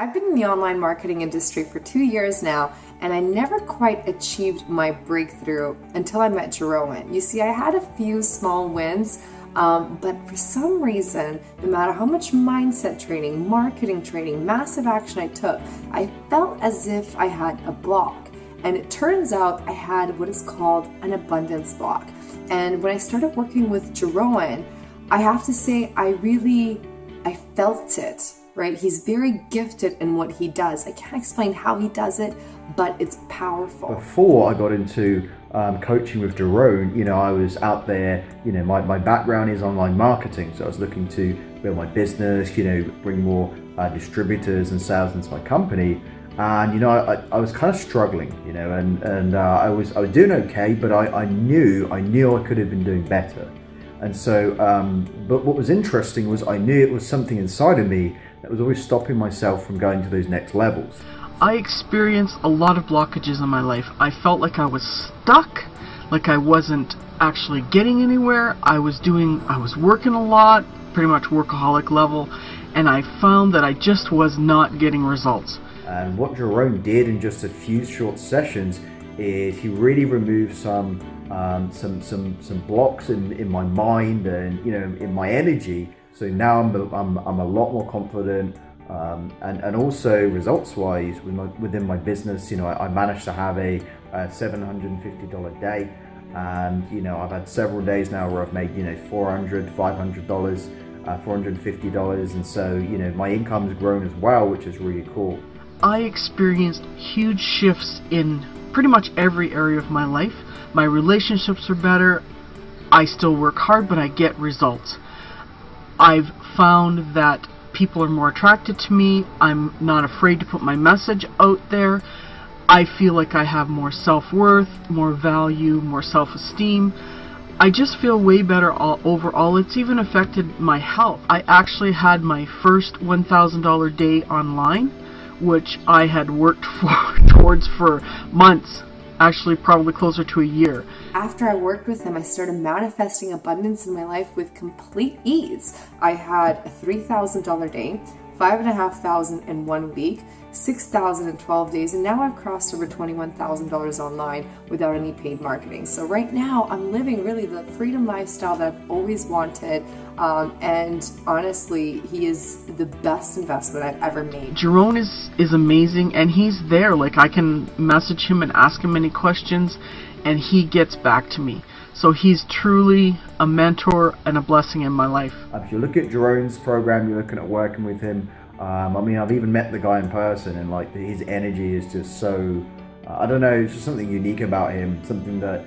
I've been in the online marketing industry for 2 years now, and I never quite achieved my breakthrough until I met Jeroen. You see, I had a few small wins, but for some reason, no matter how much mindset training, marketing training, massive action I took, I felt as if I had a block. And it turns out I had what is called an abundance block. And when I started working with Jeroen, I have to say I felt it. Right? He's very gifted in what he does. I can't explain how he does it, but it's powerful. Before I got into coaching with Jeroen, I was out there, my background is online marketing. So I was looking to build my business, bring more distributors and sales into my company. And, I was kind of struggling, and I was doing okay, but I knew I could have been doing better. And so, but what was interesting was I knew it was something inside of me that was always stopping myself from going to those next levels. I experienced a lot of blockages in my life. I felt like I was stuck, like I wasn't actually getting anywhere. I was working a lot, pretty much workaholic level, and I found that I just was not getting results. And what Jeroen did in just a few short sessions is he really removed some blocks in my mind and in my energy. So now I'm a lot more confident, and also results-wise within my business. I managed to have a $750 day, and I've had several days now where I've made $400, $500, $450, and so my income's grown as well, which is really cool. I experienced huge shifts in pretty much every area of my life. My relationships are better. I still work hard, but I get results. I've found that people are more attracted to me. I'm not afraid to put my message out there. I feel like I have more self-worth, more value, more self-esteem. I just feel way better overall. It's even affected my health. I actually had my first $1,000 day online, which I had worked towards for months. Actually, probably closer to a year. After I worked with him, I started manifesting abundance in my life with complete ease. I had a $3,000 day, $5,500 in 1 week, $6,000 in 12 days, and now I've crossed over $21,000 online without any paid marketing. So right now, I'm living really the freedom lifestyle that I've always wanted, and honestly, he is the best investment I've ever made. Jeroen is amazing, and he's there. Like, I can message him and ask him any questions, and he gets back to me. So he's truly a mentor and a blessing in my life. If you look at Jeroen's program, you're looking at working with him. I've even met the guy in person, and his energy is just so, I don't know, it's just something unique about him, something that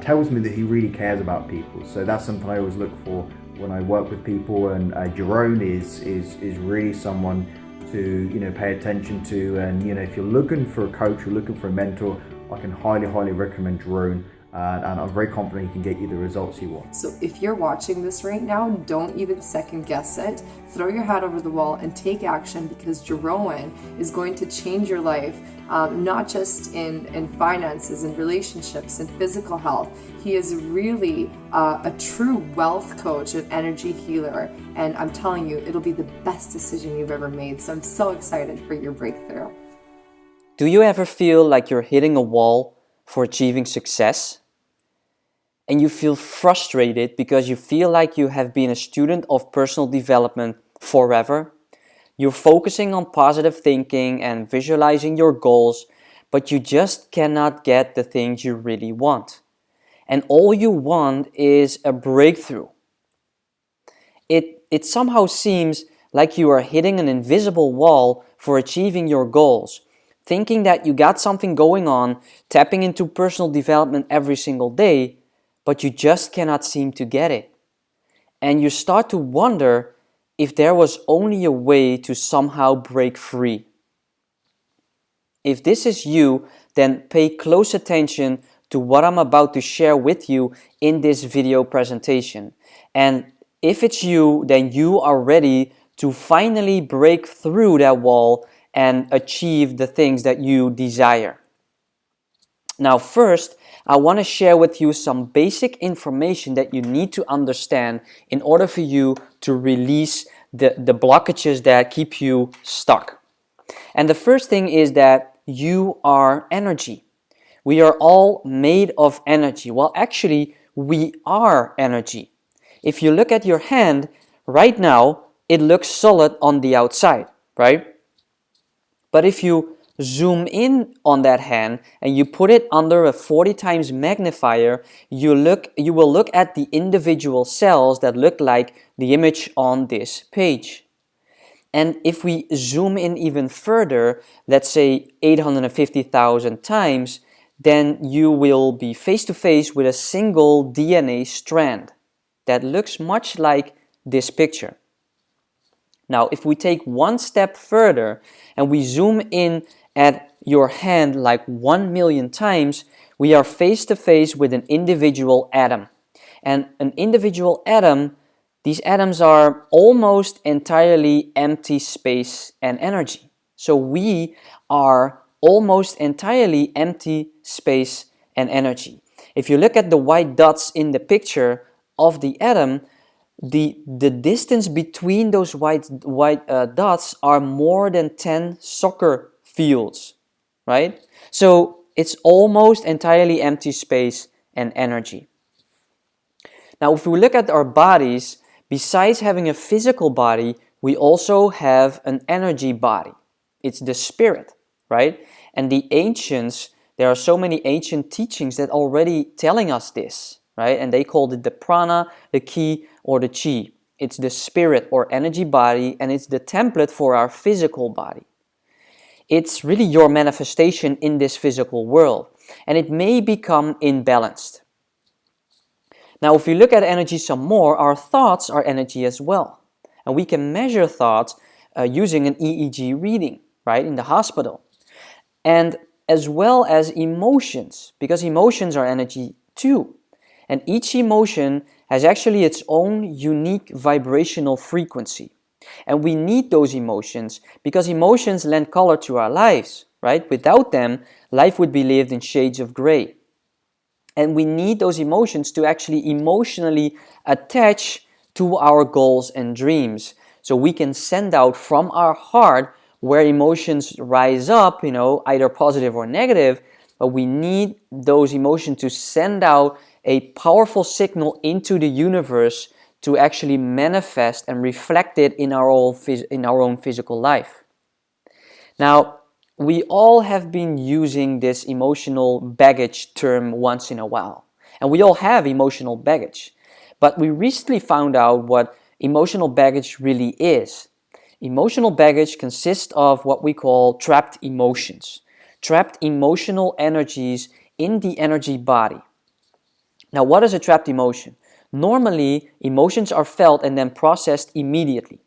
tells me that he really cares about people. So that's something I always look for when I work with people, and Jeroen is really someone to pay attention to. And if you're looking for a coach, you're looking for a mentor, I can highly recommend Jeroen. And I'm very confident he can get you the results you want. So if you're watching this right now, don't even second guess it. Throw your hat over the wall and take action, because Jeroen is going to change your life, not just in finances and relationships and physical health. He is really a true wealth coach and energy healer. And I'm telling you, it'll be the best decision you've ever made. So I'm so excited for your breakthrough. Do you ever feel like you're hitting a wall for achieving success? And you feel frustrated because you feel like you have been a student of personal development forever? You're focusing on positive thinking and visualizing your goals, but you just cannot get the things you really want. And all you want is a breakthrough. It somehow seems like you are hitting an invisible wall for achieving your goals, thinking that you got something going on, tapping into personal development every single day, but you just cannot seem to get it. And you start to wonder if there was only a way to somehow break free. If this is you, then pay close attention to what I'm about to share with you in this video presentation. And if it's you, then you are ready to finally break through that wall and achieve the things that you desire. Now, first, I want to share with you some basic information that you need to understand in order for you to release the blockages that keep you stuck. And the first thing is that you are energy. We are all made of energy. Well, actually, we are energy. If you look at your hand right now, it looks solid on the outside, right? But if you zoom in on that hand and you put it under a 40 times magnifier, you will look at the individual cells that look like the image on this page. And if we zoom in even further, let's say 850,000 times, then you will be face to face with a single DNA strand that looks much like this picture. Now, if we take one step further and we zoom in at your hand like 1 million times, we are face to face with an individual atom. And an individual atom, these atoms are almost entirely empty space and energy. So we are almost entirely empty space and energy. If you look at the white dots in the picture of the atom, the distance between those white dots are more than 10 soccer fields, right? So it's almost entirely empty space and energy. Now, if we look at our bodies, besides having a physical body, we also have an energy body. It's the spirit, right? And the ancients, there are so many ancient teachings that already telling us this, right? And they called it the prana, the ki, or the chi. It's the spirit or energy body, and it's the template for our physical body. It's really your manifestation in this physical world, and it may become imbalanced. Now, if we look at energy some more, our thoughts are energy as well. And we can measure thoughts using an EEG reading, right, in the hospital. And as well as emotions, because emotions are energy too. And each emotion has actually its own unique vibrational frequency. And we need those emotions because emotions lend color to our lives, right? Without them, life would be lived in shades of gray. And we need those emotions to actually emotionally attach to our goals and dreams. So we can send out from our heart where emotions rise up, either positive or negative, but we need those emotions to send out a powerful signal into the universe to actually manifest and reflect it in our own physical life. Now, we all have been using this emotional baggage term once in a while. And we all have emotional baggage. But we recently found out what emotional baggage really is. Emotional baggage consists of what we call trapped emotions. Trapped emotional energies in the energy body. Now, what is a trapped emotion? Normally, emotions are felt and then processed immediately.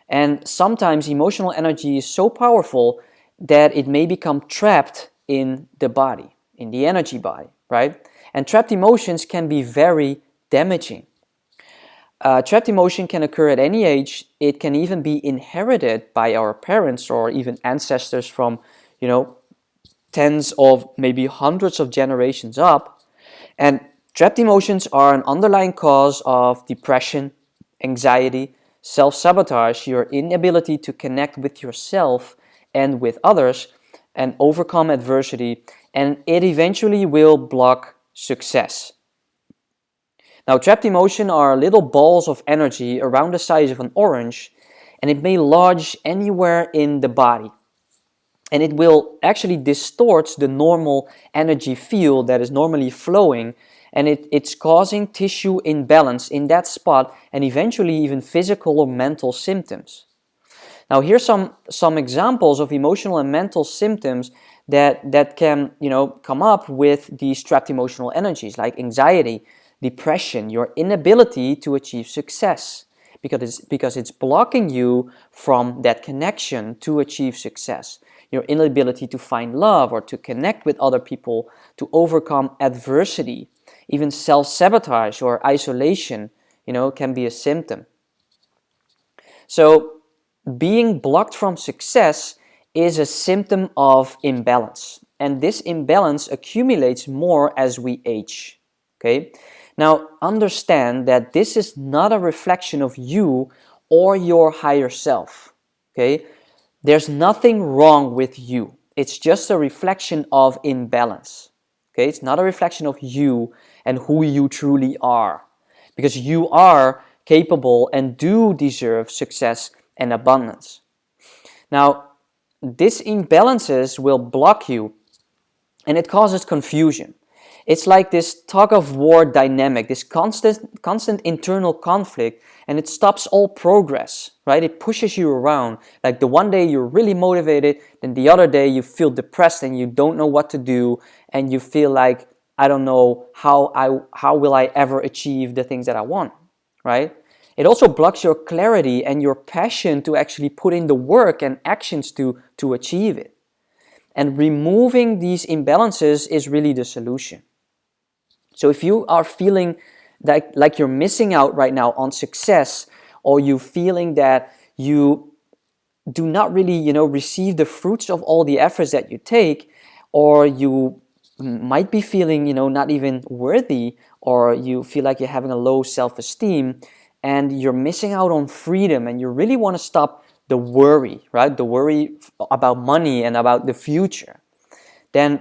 And sometimes emotional energy is so powerful that it may become trapped in the body, in the energy body, right? And trapped emotions can be very damaging. Trapped emotion can occur at any age. It can even be inherited by our parents or even ancestors from, tens of, maybe hundreds of generations up. And trapped emotions are an underlying cause of depression, anxiety, self-sabotage, your inability to connect with yourself and with others and overcome adversity, and it eventually will block success. Now, trapped emotions are little balls of energy around the size of an orange, and it may lodge anywhere in the body. And it will actually distort the normal energy field that is normally flowing, and it's causing tissue imbalance in that spot and eventually even physical or mental symptoms. Now, here's some examples of emotional and mental symptoms that can come up with these trapped emotional energies, like anxiety, depression, your inability to achieve success, because it's blocking you from that connection to achieve success. Your inability to find love or to connect with other people, to overcome adversity, even self-sabotage or isolation, can be a symptom. So, being blocked from success is a symptom of imbalance, and this imbalance accumulates more as we age. Okay? Now, understand that this is not a reflection of you or your higher self. Okay? There's nothing wrong with you. It's just a reflection of imbalance. Okay, it's not a reflection of you and who you truly are, because you are capable and do deserve success and abundance. Now, these imbalances will block you and it causes confusion. It's like this tug of war dynamic, this constant internal conflict, and it stops all progress, right? It pushes you around. Like the one day you're really motivated, then the other day you feel depressed and you don't know what to do, and you feel like, I don't know how will I ever achieve the things that I want, right? It also blocks your clarity and your passion to actually put in the work and actions to achieve it. And removing these imbalances is really the solution. So if you are feeling like you're missing out right now on success, or you feeling that you do not really, receive the fruits of all the efforts that you take, or you might be feeling, not even worthy, or you feel like you're having a low self-esteem, and you're missing out on freedom, and you really want to stop the worry, right? The worry about money and about the future, then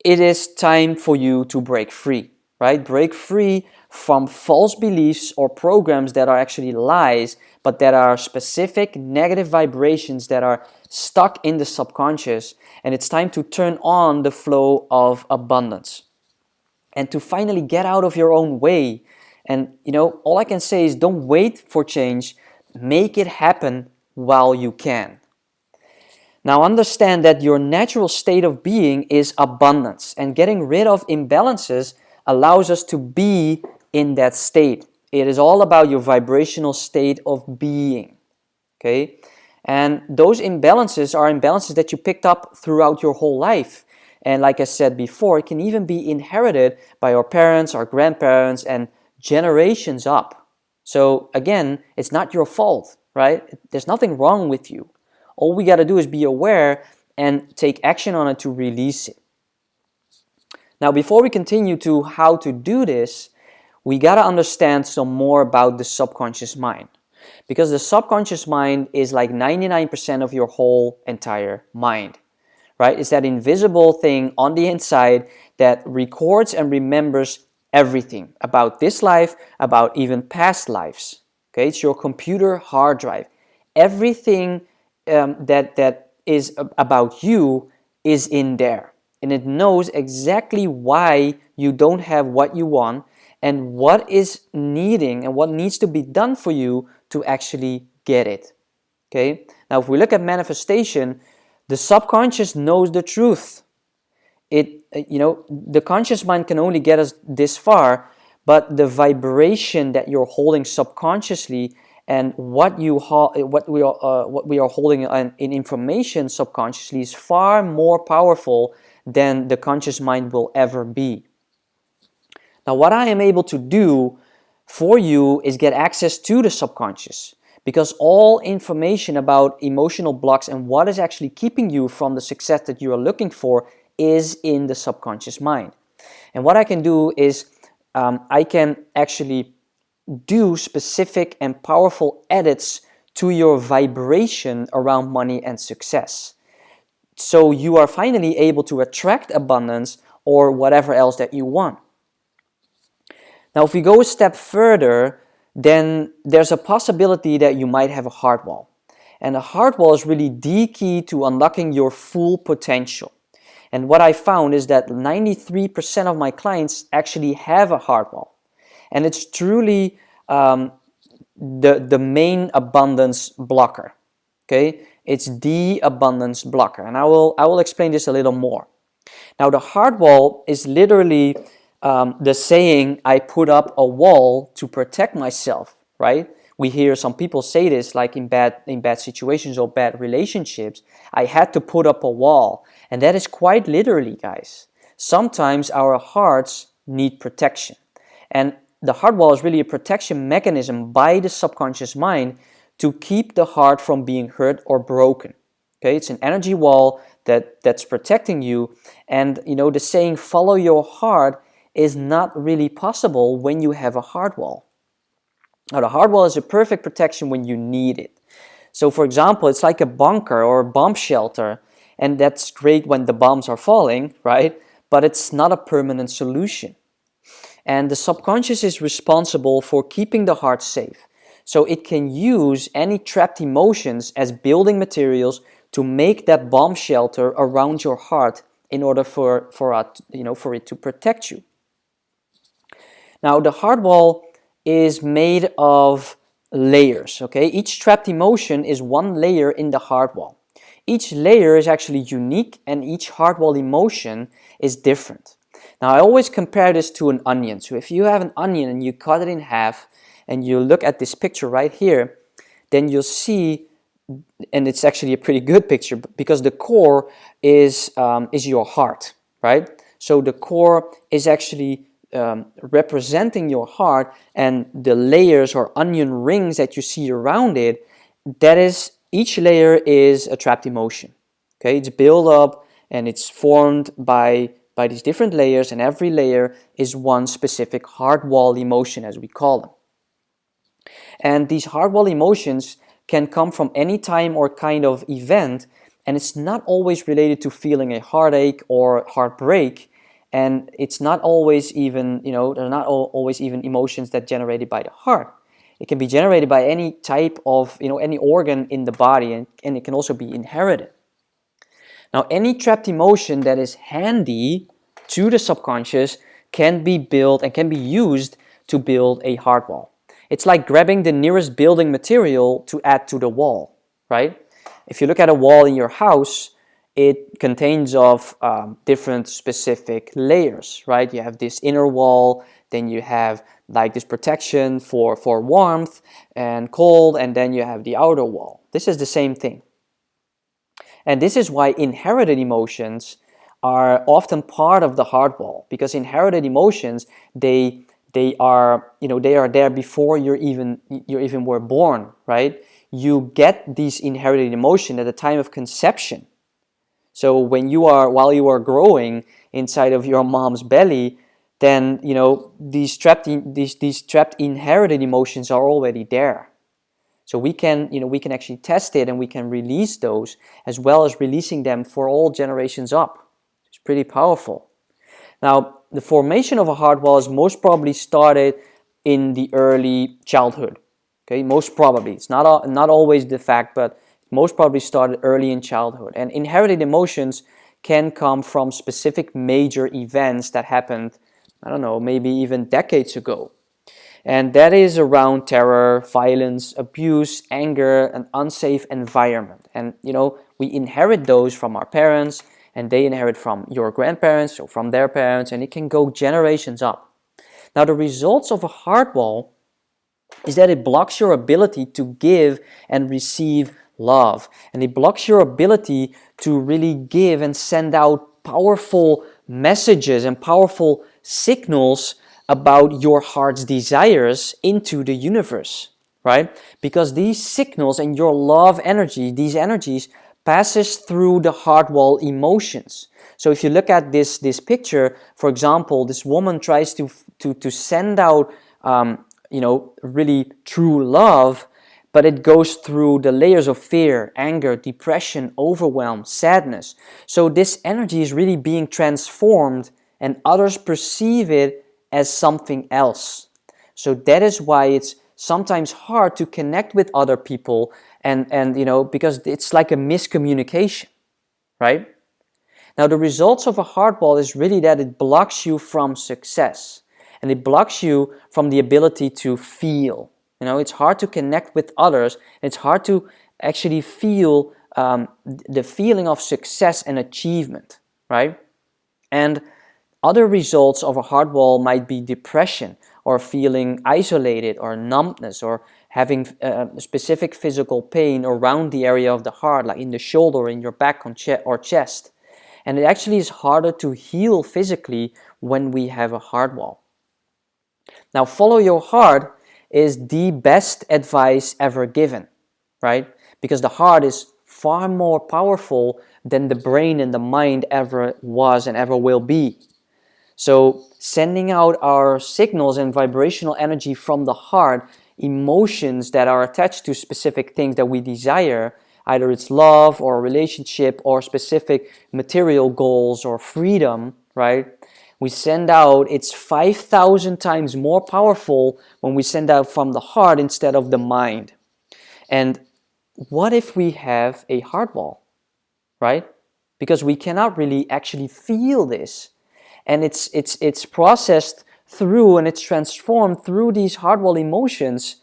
it is time for you to break free, right? Break free from false beliefs or programs that are actually lies, but that are specific negative vibrations that are stuck in the subconscious. And it's time to turn on the flow of abundance and to finally get out of your own way. And, all I can say is don't wait for change. Make it happen while you can. Now understand that your natural state of being is abundance, and getting rid of imbalances allows us to be in that state. It is all about your vibrational state of being, okay? And those imbalances are imbalances that you picked up throughout your whole life. And like I said before, it can even be inherited by our parents, our grandparents, and generations up. So again, it's not your fault, right? There's nothing wrong with you. All we got to do is be aware and take action on it to release it. Now, before we continue to how to do this, we got to understand some more about the subconscious mind. Because the subconscious mind is like 99% of your whole entire mind, right? It's that invisible thing on the inside that records and remembers everything about this life, about even past lives. Okay, it's your computer hard drive. Everything that is about you is in there, and it knows exactly why you don't have what you want and what is needing and what needs to be done for you to actually get it. Okay, now if we look at manifestation, the subconscious knows the truth. The conscious mind can only get us this far, but the vibration that you're holding subconsciously and what we are holding in information subconsciously is far more powerful than the conscious mind will ever be. Now, what I am able to do for you is get access to the subconscious, because all information about emotional blocks and what is actually keeping you from the success that you are looking for is in the subconscious mind. And what I can do is I can actually do specific and powerful edits to your vibration around money and success. So you are finally able to attract abundance or whatever else that you want. Now, if we go a step further, then there's a possibility that you might have a heart wall. And a heart wall is really the key to unlocking your full potential. And what I found is that 93% of my clients actually have a heart wall. And it's truly the main abundance blocker. Okay, it's the abundance blocker, and I will explain this a little more. Now, the heart wall is literally the saying, "I put up a wall to protect myself." Right? We hear some people say this, like in bad situations or bad relationships. I had to put up a wall, and that is quite literally, guys. Sometimes our hearts need protection, and the heart wall is really a protection mechanism by the subconscious mind to keep the heart from being hurt or broken. Okay, it's an energy wall that's protecting you. And the saying, "follow your heart," is not really possible when you have a heart wall. Now, the heart wall is a perfect protection when you need it. So for example, it's like a bunker or a bomb shelter, and that's great when the bombs are falling, right? But it's not a permanent solution. And the subconscious is responsible for keeping the heart safe. So it can use any trapped emotions as building materials to make that bomb shelter around your heart in order for it to protect you. Now the heart wall is made of layers, okay? Each trapped emotion is one layer in the heart wall. Each layer is actually unique, and each heart wall emotion is different. Now I always compare this to an onion. So if you have an onion and you cut it in half and you look at this picture right here, then you'll see, and it's actually a pretty good picture because the core is your heart, right? So the core is actually representing your heart, and the layers or onion rings that you see around it, that is, each layer is a trapped emotion. Okay, it's built up and it's formed by these different layers, and every layer is one specific heart wall emotion, as we call them. And these heart wall emotions can come from any time or kind of event, and it's not always related to feeling a heartache or heartbreak, and it's not always even, they're not always even emotions that generated by the heart. It can be generated by any type of, any organ in the body, and it can also be inherited. Now, any trapped emotion that is handy to the subconscious can be built and can be used to build a heart wall. It's like grabbing the nearest building material to add to the wall, right? If you look at a wall in your house, it contains of different specific layers, right? You have this inner wall, then you have like this protection for warmth and cold, and then you have the outer wall. This is the same thing. And this is why inherited emotions are often part of the heart wall, because inherited emotions, they are there before you even were born, right? You get these inherited emotions at the time of conception. So while you are growing inside of your mom's belly, then these trapped inherited emotions are already there. So we can actually test it, and we can release those, as well as releasing them for all generations up. It's pretty powerful. Now, the formation of a heart wall is most probably started in the early childhood. Okay, most probably. It's not always the fact, but most probably started early in childhood. And inherited emotions can come from specific major events that happened, I don't know, maybe even decades ago. And that is around terror, violence, abuse, anger, an unsafe environment. And we inherit those from our parents, and they inherit from your grandparents or from their parents, and it can go generations up. Now, the results of a heart wall is that it blocks your ability to give and receive love, and it blocks your ability to really give and send out powerful messages and powerful signals about your heart's desires into the universe, right? Because these signals and your love energy, these energies passes through the heart wall emotions. So if you look at this picture, for example, this woman tries to send out really true love, but it goes through the layers of fear, anger, depression, overwhelm, sadness. So this energy is really being transformed, and others perceive it as something else. So that is why it's sometimes hard to connect with other people, and because it's like a miscommunication, right? Now, the results of a heart wall is really that it blocks you from success, and it blocks you from the ability to feel. It's hard to connect with others. It's hard to actually feel the feeling of success and achievement, right? And other results of a heart wall might be depression, or feeling isolated, or numbness, or having specific physical pain around the area of the heart, like in the shoulder, in your back or chest. And it actually is harder to heal physically when we have a heart wall. Now, follow your heart is the best advice ever given, right? Because the heart is far more powerful than the brain and the mind ever was and ever will be. So sending out our signals and vibrational energy from the heart emotions that are attached to specific things that we desire, either it's love or a relationship or specific material goals or freedom, right? We send out, it's 5,000 times more powerful when we send out from the heart instead of the mind. And what if we have a heart wall, right? Because we cannot really actually feel this. And it's processed through and it's transformed through these heart wall emotions.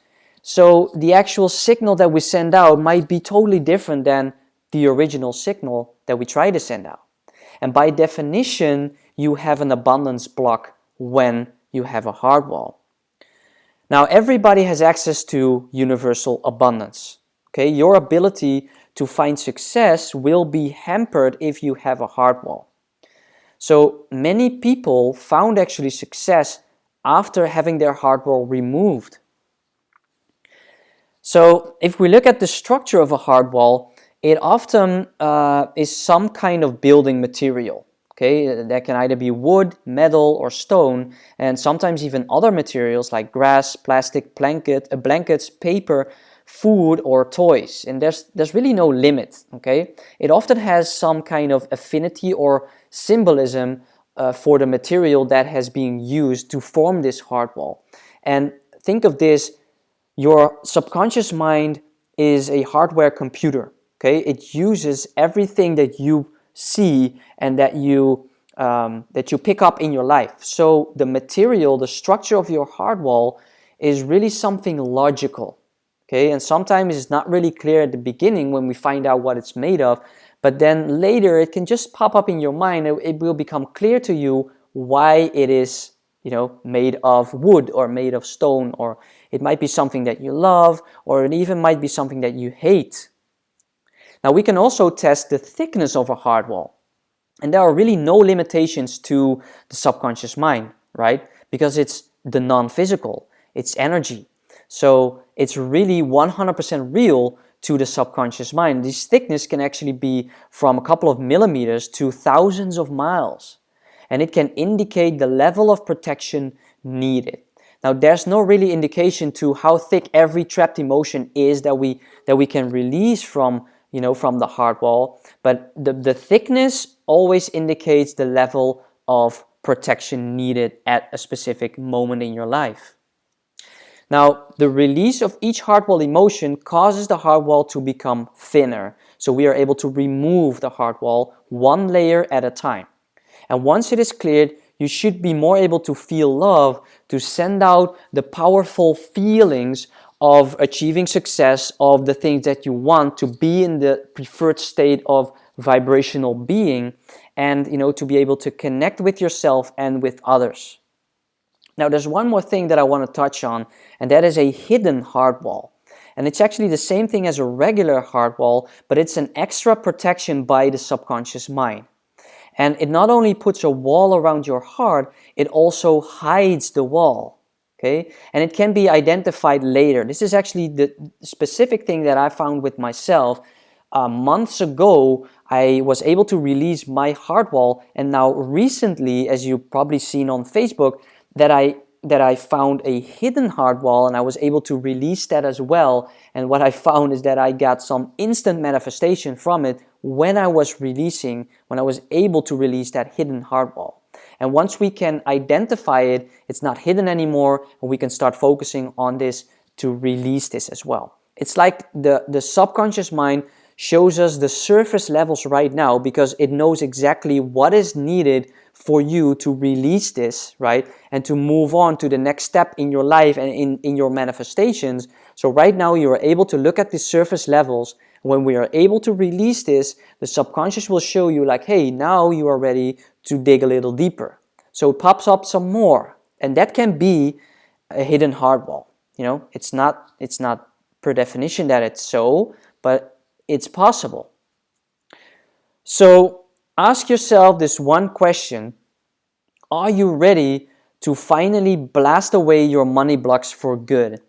So the actual signal that we send out might be totally different than the original signal that we try to send out. And by definition, you have an abundance block when you have a heart wall. Now, everybody has access to universal abundance. Okay, your ability to find success will be hampered if you have a heart wall. So many people found actually success after having their heart wall removed. So if we look at the structure of a heart wall, it often is some kind of building material. Okay, that can either be wood, metal, or stone, and sometimes even other materials like grass, plastic, blankets, paper, food, or toys. And there's really no limit. Okay, it often has some kind of affinity or symbolism for the material that has been used to form this heart wall. And think of this: your subconscious mind is a hardware computer. Okay, it uses everything that you see and that you pick up in your life. So the material, the structure of your heart wall is really something logical. Okay, and sometimes it's not really clear at the beginning when we find out what it's made of, but then later it can just pop up in your mind. It will become clear to you why it is, made of wood or made of stone, or it might be something that you love, or it even might be something that you hate. Now, we can also test the thickness of a heart wall. And there are really no limitations to the subconscious mind, right? Because it's the non-physical, it's energy. So it's really 100% real to the subconscious mind. This thickness can actually be from a couple of millimeters to thousands of miles. And it can indicate the level of protection needed. Now, there's no really indication to how thick every trapped emotion is that we can release from the heart wall, but the thickness always indicates the level of protection needed at a specific moment in your life. Now, the release of each heart wall emotion causes the heart wall to become thinner, so we are able to remove the heart wall one layer at a time. And once it is cleared, you should be more able to feel love, to send out the powerful feelings of achieving success, of the things that you want, to be in the preferred state of vibrational being, and to be able to connect with yourself and with others. Now, there's one more thing that I want to touch on, and that is a hidden heart wall. And it's actually the same thing as a regular heart wall, but it's an extra protection by the subconscious mind. And it not only puts a wall around your heart, it also hides the wall. Okay, and it can be identified later. This is actually the specific thing that I found with myself. Months ago, I was able to release my heart wall, and now recently, as you've probably seen on Facebook, that I found a hidden heart wall, and I was able to release that as well. And what I found is that I got some instant manifestation from it when I was able to release that hidden heart wall. And once we can identify it, it's not hidden anymore, and we can start focusing on this to release this as well. It's like the subconscious mind shows us the surface levels right now because it knows exactly what is needed for you to release this, right? And to move on to the next step in your life and in your manifestations. So right now you are able to look at the surface levels. When we are able to release this, the subconscious will show you like, hey, now you are ready to dig a little deeper. So it pops up some more. And that can be a hidden heart wall. It's not per definition that it's so, but it's possible. So ask yourself this one question: are you ready to finally blast away your money blocks for good?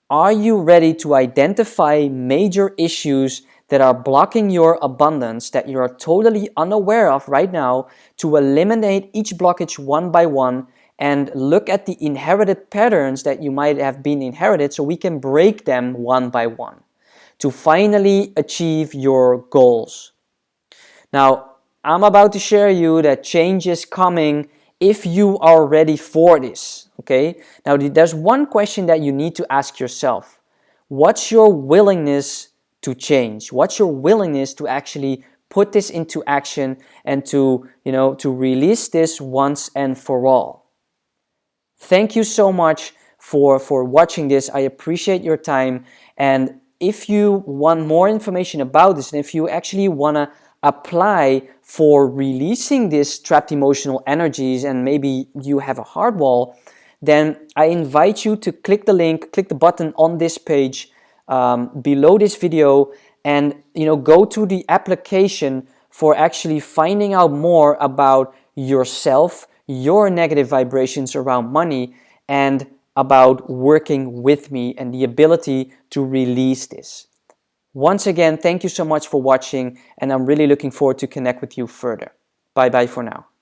Are you ready to identify major issues that are blocking your abundance that you are totally unaware of right now, to eliminate each blockage one by one and look at the inherited patterns that you might have been inherited so we can break them one by one to finally achieve your goals. Now, I'm about to share you that change is coming if you are ready for this, okay? Now, there's one question that you need to ask yourself. What's your willingness to change? What's your willingness to actually put this into action and to release this once and for all? Thank you so much for watching this. I appreciate your time. And if you want more information about this, and if you actually want to apply for releasing these trapped emotional energies, and maybe you have a hard wall, then I invite you to click the link, click the button on this page below this video, and go to the application for actually finding out more about yourself, your negative vibrations around money, and about working with me and the ability to release this. Once again, thank you so much for watching, and I'm really looking forward to connect with you further. Bye bye for now.